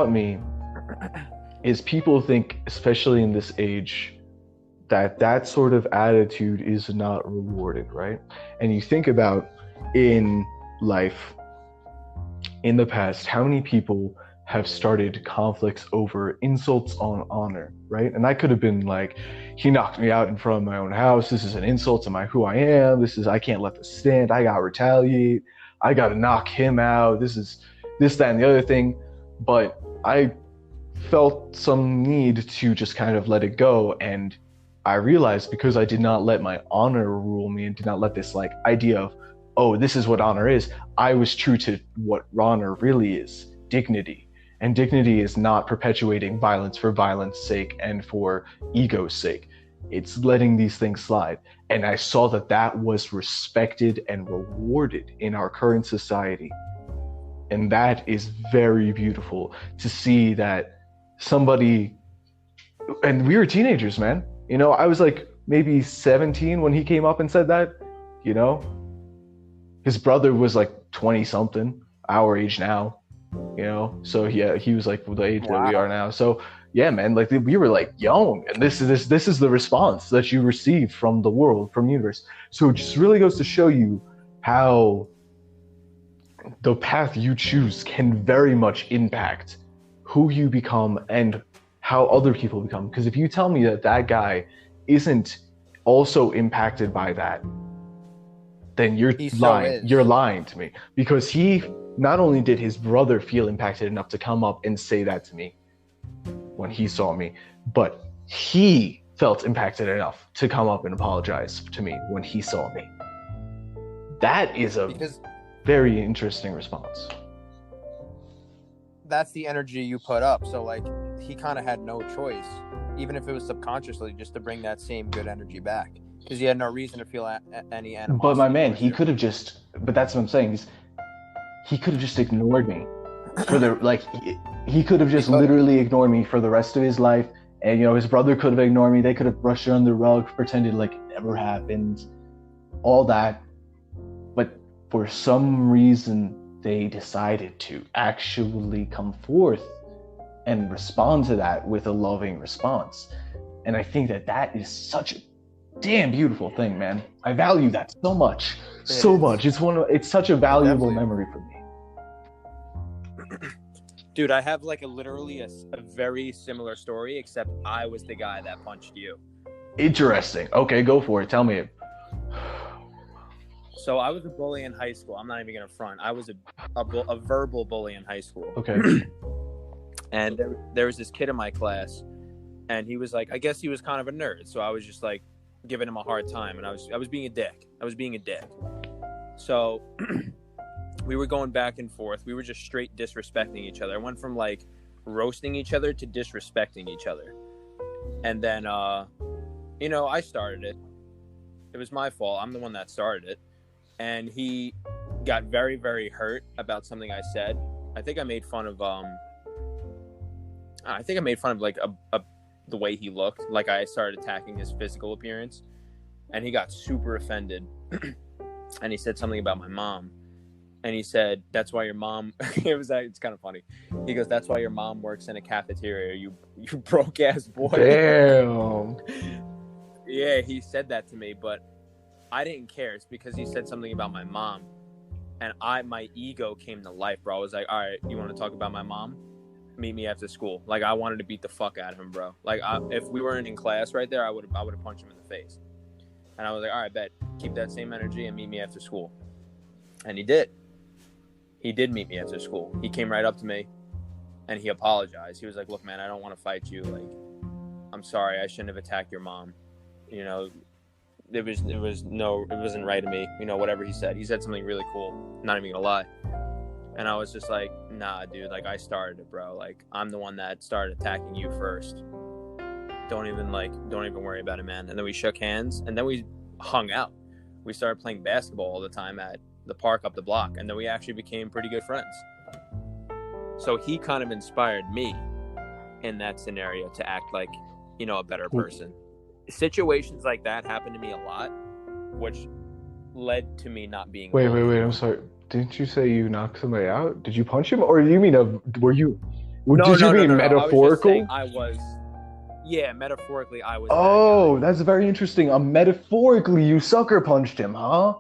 me is people think, especially in this age, that that sort of attitude is not rewarded, right? And you think about in life, in the past, how many people have started conflicts over insults on honor, right? And that could have been like, he knocked me out in front of my own house. This is an insult to my who I am. This is I can't let this stand. I got to retaliate. I got to knock him out. This is this, that, and the other thing. But I felt some need to just kind of let it go, and I realized because I did not let my honor rule me and did not let this like idea of, oh, this is what honor is, I was true to what honor really is, dignity. And dignity is not perpetuating violence for violence sake and for ego's sake. It's letting these things slide. And I saw that that was respected and rewarded in our current society. And that is very beautiful to see that somebody, and we were teenagers, man. You know, I was like maybe 17 when he came up and said that, you know. His brother was like 20 something, our age now, you know. So yeah, he was like the age that we are now. So yeah, man, like we were like young, and this is the response that you receive from the world, from the universe. So it just really goes to show you how the path you choose can very much impact who you become and how other people become. Because if you tell me that that guy isn't also impacted by that, then you're lying. You're lying to me, because he not only did his brother feel impacted enough to come up and say that to me when he saw me, but he felt impacted enough to come up and apologize to me when he saw me. That is a very interesting response. That's the energy you put up. So like he kind of had no choice, even if it was subconsciously, just to bring that same good energy back, because he had no reason to feel any animosity. But my man, he could have just, but that's what I'm saying, he could have just ignored me for the, like, he could have just literally ignored me for the rest of his life. And, you know, his brother could have ignored me. They could have brushed it under the rug, pretended like it never happened, all that. But for some reason, they decided to actually come forth and respond to that with a loving response. And I think that that is such a damn beautiful thing, man. I value that so much. So much. It's such a valuable memory for me. Dude, I have like literally a very similar story, except I was the guy that punched you. Interesting. Okay, go for it. Tell me it. So I was a bully in high school. I'm not even gonna front. I was a verbal bully in high school. Okay. And there was this kid in my class, and he was like, I guess he was kind of a nerd. So I was just like giving him a hard time, and I was being a dick. So we were going back and forth. We were just straight disrespecting each other. I went from like roasting each other to disrespecting each other. And then, you know, I started it. It was my fault. I'm the one that started it. And he got very, very hurt about something I said. I think I made fun of like the way he looked. Like I started attacking his physical appearance, and he got super offended. And he said something about my mom. And he said, "That's why your mom." It's kind of funny. He goes, "That's why your mom works in a cafeteria. You broke ass boy." Damn. Yeah, he said that to me, but I didn't care. It's because he said something about my mom, and my ego came to life, bro. I was like, "All right, you want to talk about my mom? Meet me after school." Like I wanted to beat the fuck out of him, bro. Like if we weren't in class right there, I would have punched him in the face. And I was like, "All right, bet. Keep that same energy and meet me after school." And he did. He did meet me after school. He came right up to me, and he apologized. He was like, "Look, man, I don't want to fight you. Like, I'm sorry. I shouldn't have attacked your mom. You know, it wasn't right of me. You know, whatever he said. He said something really cool. Not even gonna lie." And I was just like, "Nah, dude. Like, I started it, bro. Like, I'm the one that started attacking you first. Don't even worry about it, man." And then we shook hands, and then we hung out. We started playing basketball all the time at the park up the block, and then we actually became pretty good friends. So he kind of inspired me in that scenario to act like, you know, a better person. Situations like that happened to me a lot, which led to me not being. Wait, I'm sorry. Didn't you say you knocked somebody out? Did you punch him, or do you mean were you? No, Did you no, no, mean no, no. I was just saying metaphorical? I was. Yeah, metaphorically, I was that Oh, guy. that's very interesting. Metaphorically, you sucker punched him, huh?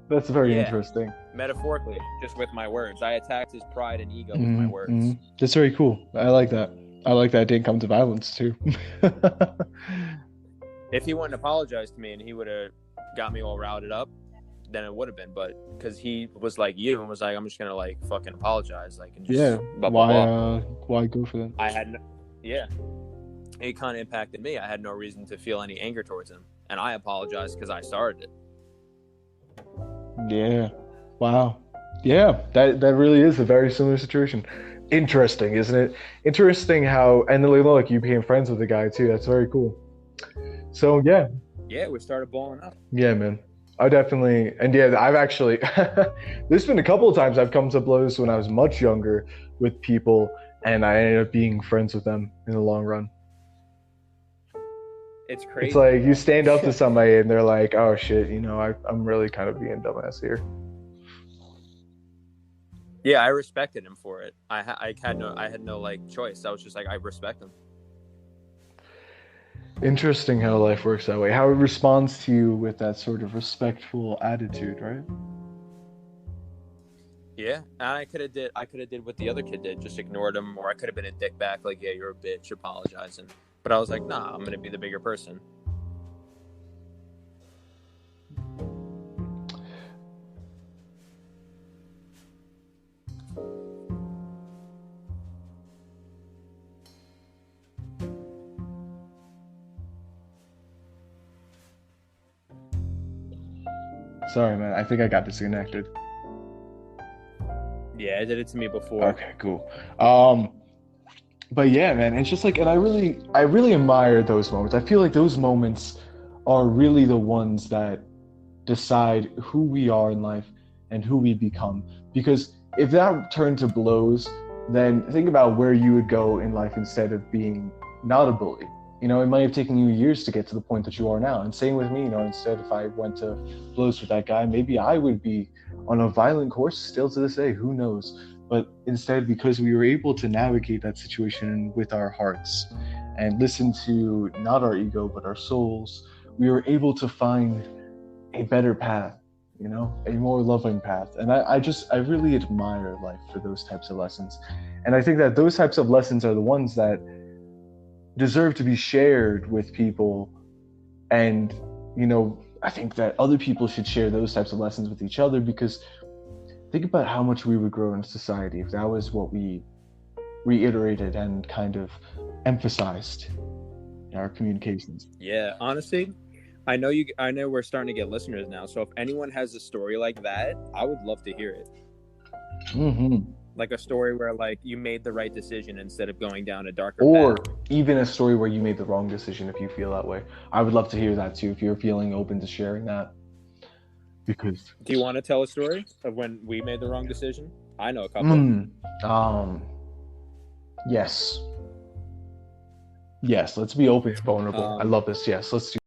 That's very Yeah, interesting. metaphorically, just with my words. I attacked his pride and ego with my Mm-hmm. words. That's very cool. I like that. I like that it didn't come to violence too. If he wouldn't apologize to me and he would have got me all routed up, then it would have been. But because he was like you and was like, I'm just gonna like fucking apologize, like, and Yeah. just blah blah blah. Why go for that? I had, no, yeah, it kind of impacted me. I had no reason to feel any anger towards him, and I apologized because I started it. Yeah. Wow. Yeah, that really is a very similar situation. Interesting, isn't it? Interesting how, and then look, you became friends with the guy too. That's very cool. So yeah, Yeah, we started balling up. yeah, man. I definitely, and yeah, I've actually, there's been a couple of times I've come to blows when I was much younger with people, and I ended up being friends with them in the long run. It's crazy. It's like you stand up to somebody and they're like, "Oh shit, I'm really kind of being dumbass here." Yeah, I respected him for it. I had no like choice. I was just like, I respect him. Interesting how life works that way. How it responds to you with that sort of respectful attitude, right? Yeah, and I could have did what the other kid did, just ignored him, or I could have been a dick back, like, yeah, you're a bitch, apologizing. But I was like, nah, I'm gonna be the bigger person. Sorry, man. I think I got disconnected. Yeah, it did it to me before. Okay, cool. But yeah, man, it's just like, and I really admire those moments. I feel like those moments are really the ones that decide who we are in life and who we become. Because if that turned to blows, then think about where you would go in life instead of being not a bully. It might have taken you years to get to the point that you are now. And same with me, instead if I went to blows with that guy, maybe I would be on a violent course still to this day, who knows? But instead, because we were able to navigate that situation with our hearts and listen to not our ego, but our souls, we were able to find a better path, a more loving path. And I really admire life for those types of lessons. And I think that those types of lessons are the ones that deserve to be shared with people. And, I think that other people should share those types of lessons with each other, because think about how much we would grow in society if that was what we reiterated and kind of emphasized in our communications. Yeah, honestly, I know we're starting to get listeners now. So if anyone has a story like that, I would love to hear it. Mm-hmm. Like a story where like you made the right decision instead of going down a darker Or path. even a story where you made the wrong decision, if you feel that way. I would love to hear that too, if you're feeling open to sharing that. Because Do you want to tell a story of when we made the wrong decision? I know a couple. Yes. Let's be open and vulnerable. I love this. Yes, let's do